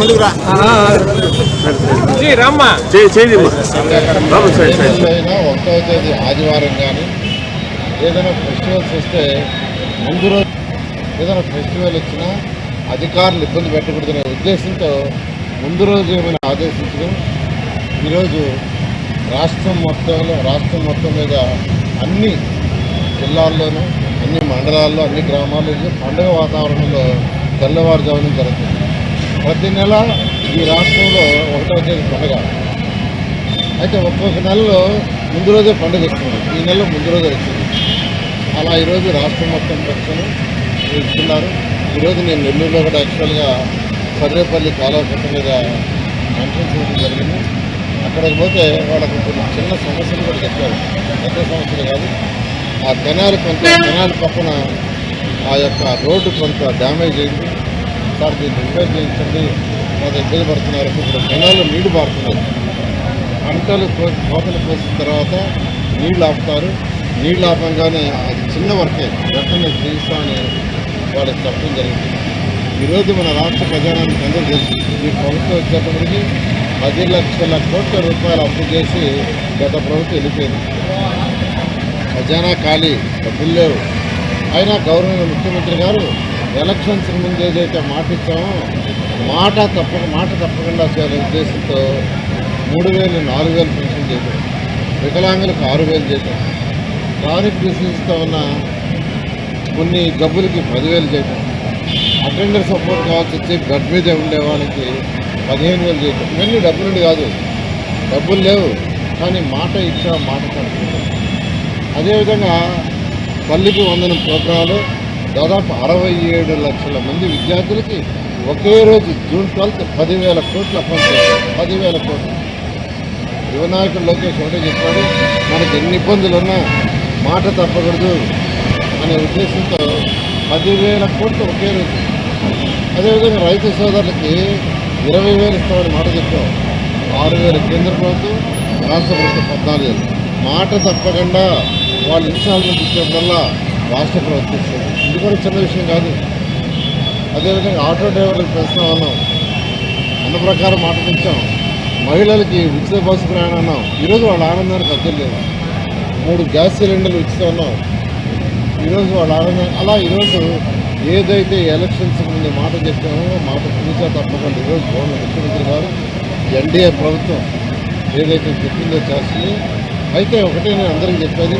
ముందుకు రా ఒకటో తేదీ ఆదివారం కానీ ఏదైనా ఫెస్టివల్స్ వస్తే ముందు రోజు ఏదైనా ఫెస్టివల్ వచ్చినా అధికారులు ఇబ్బంది పెట్టకూడదనే ఉద్దేశంతో ముందు రోజు ఏమైనా ఆదేశించడం ఈరోజు రాష్ట్రం మొత్తం మీద అన్ని జిల్లాల్లోనూ అన్ని మండలాల్లో అన్ని గ్రామాల్లో పండుగ వాతావరణంలో తెల్లవారుజామున జరుగుతుంది. ప్రతి నెల ఈ రాష్ట్రంలో ఒకటో తేదీ పండుగ అయితే ఒక్కొక్క నెలలో ముందు రోజే పండుగ వస్తుంది. ఈ నెలలో ముందు రోజే వచ్చింది. అలా ఈరోజు రాష్ట్రం మొత్తం పక్షులు ఇస్తున్నారు. ఈరోజు నేను నెల్లూరులో కూడా యాక్చువల్గా సర్వేపల్లి కాలువ కట్ట మీద మెన్షన్ చేయడం జరిగింది. అక్కడికి పోతే వాళ్ళకు కొన్ని చిన్న సమస్యలు కూడా చెప్పారు. పెద్ద సమస్యలు కాదు. ఆ కెనాల్ పక్కన ఆ యొక్క రోడ్డు కొంత డ్యామేజ్ అయింది. సార్ దీన్ని రిపేర్ చేయించండి, కొంత ఇబ్బంది పడుతున్నారు. ఇప్పుడు కెనాల్లో నీళ్లు పారుతున్నాయి. పంటలు కోతలు కోసిన తర్వాత నీళ్లు ఆపుతారు. నీళ్లు ఆపంగానే అది చిన్న వర్కే వెంటనే చేయిస్తామని వాళ్ళకి చెప్పడం జరిగింది. ఈరోజు మన రాష్ట్ర ఖజానానికి అందరూ తెలుసు. ఈ ప్రభుత్వం వచ్చేటప్పటికి 10 లక్షల కోట్ల రూపాయలు అప్పు చేసి గత ప్రభుత్వం వెళ్ళిపోయింది. ఖజానా ఖాళీ, డబ్బులు లేవు. అయినా గౌరవనీయ ముఖ్యమంత్రి గారు ఎలక్షన్స్ ముందు ఏదైతే మాట ఇచ్చామో మాట తప్పకుండా చేయాలనే ఉద్దేశంతో 3,000, 4,000 పెన్షన్ చేయడం, వికలాంగులకు 6,000 చేయడం, క్రానిక్ డిసీజ్తో ఉన్న కొన్ని జబ్బులకి 10,000 చేయడం, అటెండర్ సపోర్ట్ కావాల్సి వచ్చి బెడ్ మీద ఉండే వాళ్ళకి 15,000 చేయడం. ఇవన్నీ డబ్బులు కాదు, డబ్బులు లేవు కానీ మాట ఇచ్చా మాట తప్పదు. అదేవిధంగా తల్లికి వందనం ప్రోగ్రాంలో దాదాపు 67 లక్షల మంది విద్యార్థులకి ఒకే రోజు జూన్ 12 10,000 కోట్లు అకౌంట్ చేశారు. 10,000 కోట్లు. యువనాయకుడు లోకేష్ ఒకటే చెప్పాడు, మనకి ఎన్ని ఇబ్బందులు ఉన్నా మాట తప్పకూడదు అనే ఉద్దేశంతో 10,000 కోట్లు ఒకే రోజు. అదేవిధంగా రైతు సోదరులకి 20,000 ఇస్తామని మాట చెప్పాం. 6,000 కేంద్ర ప్రభుత్వం, రాష్ట్ర ప్రభుత్వం 14,000. మాట తప్పకుండా వాళ్ళు ఇన్స్టాల్మెంట్ ఇచ్చేప్పుడల్లా రాష్ట్ర ప్రభుత్వం ఇస్తుంది. ఇది కూడా చిన్న విషయం కాదు. అదేవిధంగా ఆటో డ్రైవర్లకు పెంచుతాం అన్నాం, అన్న ప్రకారం మాట పెంచాం. మహిళలకి ఉచిత బస్సు ప్రయాణం అన్నాం. ఈరోజు వాళ్ళ ఆనందానికి అర్థం లేదు. 3 గ్యాస్ సిలిండర్లు ఉచితం అన్నాం. ఈరోజు వాళ్ళ ఆనందం. అలా ఈరోజు ఏదైతే ఎలక్షన్స్ ముందు మాట చెప్పామో మాట పూజా తప్పకుండా ఈరోజు ముఖ్యమంత్రి గారు ఎన్డీఏ ప్రభుత్వం ఏదైతే చెప్పిందో చేస్తుంది. అయితే ఒకటే నేను అందరికీ చెప్పేది,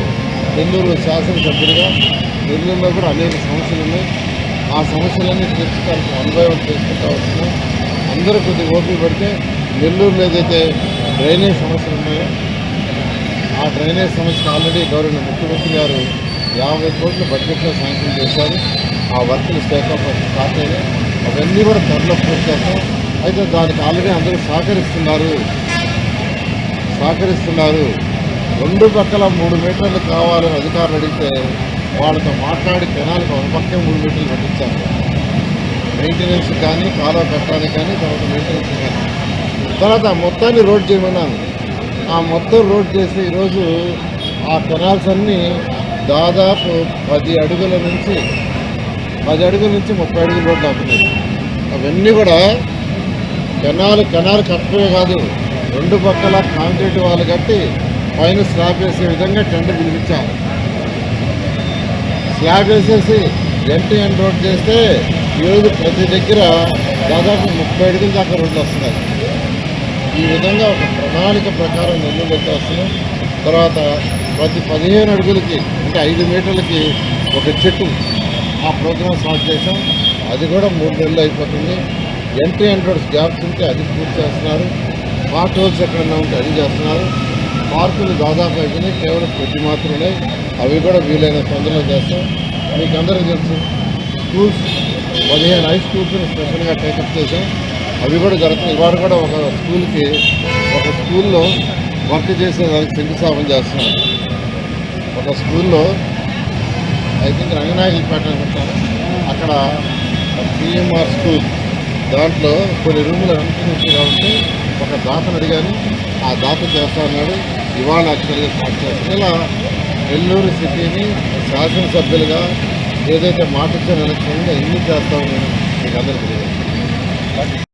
నెల్లూరు శాసనసభ్యుడిగా నెల్లూరులో కూడా అనేక సమస్యలు ఉన్నాయి. ఆ సమస్యలన్నీ తీర్చడానికి 1 by 1 చేసుకుంటూ వస్తున్నాం. అందరూ కొద్దిగా ఓపిక పడితే నెల్లూరులో ఏదైతే డ్రైనేజ్ సమస్యలు ఉన్నాయో ఆ డ్రైనేజ్ సమస్య ఆల్రెడీ గౌరవ ముఖ్యమంత్రి గారు 50 కోట్ల బడ్జెట్లో శాంక్షన్ చేశారు. ఆ వర్కులు స్టార్ట్ అయినాయి. అవన్నీ కూడా త్వరలో పూర్తి చేస్తాం. అయితే దానికి ఆల్రెడీ అందరూ సహకరిస్తున్నారు. 2 పక్కల 3 మీటర్లు కావాలని అధికారులు అడిగితే వాళ్ళతో మాట్లాడి కెనాల్కి ఒక పక్కే 3 మీటర్లు పెట్టించారు. మెయింటెనెన్స్ కానీ కాలువ కట్టడానికి కానీ తర్వాత మెయింటెనెన్స్ కానీ తర్వాత మొత్తాన్ని రోడ్ చేయమన్నాను. ఆ మొత్తం రోడ్ చేసి ఈరోజు ఆ కెనాల్స్ అన్నీ దాదాపు 10 అడుగుల నుంచి 30 అడుగుల రోడ్లు అవుతున్నాయి. అవన్నీ కూడా కెనాల్ కట్టడమే కాదు, 2 పక్కల కాంక్రీట్ వాళ్ళు కట్టి పైన స్లాబ్ వేసే విధంగా టెండర్ పిలిపించారు. స్లాబ్ వేసేసి ఎండ్ రోడ్ చేస్తే ఈరోజు ప్రతి దగ్గర దాదాపు 30 అడుగుల దాకా రోడ్లు వస్తున్నాయి. ఈ విధంగా ఒక ప్రణాళిక ప్రకారం నెల్లూరు వస్తున్నాం. తర్వాత ప్రతి 15 అడుగులకి అంటే 5 మీటర్లకి ఒక చెట్టు ఆ ప్రోగ్రాం స్టార్ట్ చేసాం. అది కూడా 3 నెలలు అయిపోతుంది. ఎండ్ రోడ్స్ గ్యాప్స్ ఉంటే అది పూర్తి చేస్తున్నారు. పార్ట్ హోల్స్ ఎక్కడన్నా ఉంటే అది చేస్తున్నారు. పార్కులు దాదాపు అయిపోయినాయి, కేవలం కొద్ది మాత్రమే. అవి కూడా వీలైన తొందరలో చేస్తాం. మీకు అందరికీ తెలుసు, స్కూల్స్ 15 హై స్కూల్స్ని స్పెషల్గా టేకప్ చేసాం. అవి కూడా జరుగుతున్నాయి. ఇవాళ కూడా ఒక స్కూల్లో వర్క్ చేసేదానికి శంకుస్థాపన చేస్తున్నాం. ఒక స్కూల్లో ఐ థింక్ రంగనాయకులపేట అనుకుంటాను, అక్కడ పిఎంఆర్ స్కూల్ దాంట్లో కొన్ని రూములు వెంటనే కాబట్టి ఒక దాతను అడిగాను. ఆ దాత చేస్తా ఉన్నాడు. ఇవాళ యాక్చువల్గా స్టార్ట్ చేస్తాను. ఇలా నెల్లూరు సిటీని శాసనసభ్యులుగా ఏదైతే మాట ఇచ్చారో ఎలక్షన్గా ఎన్ని చేస్తామో నేను మీకు అందరికీ తెలియదు. బట్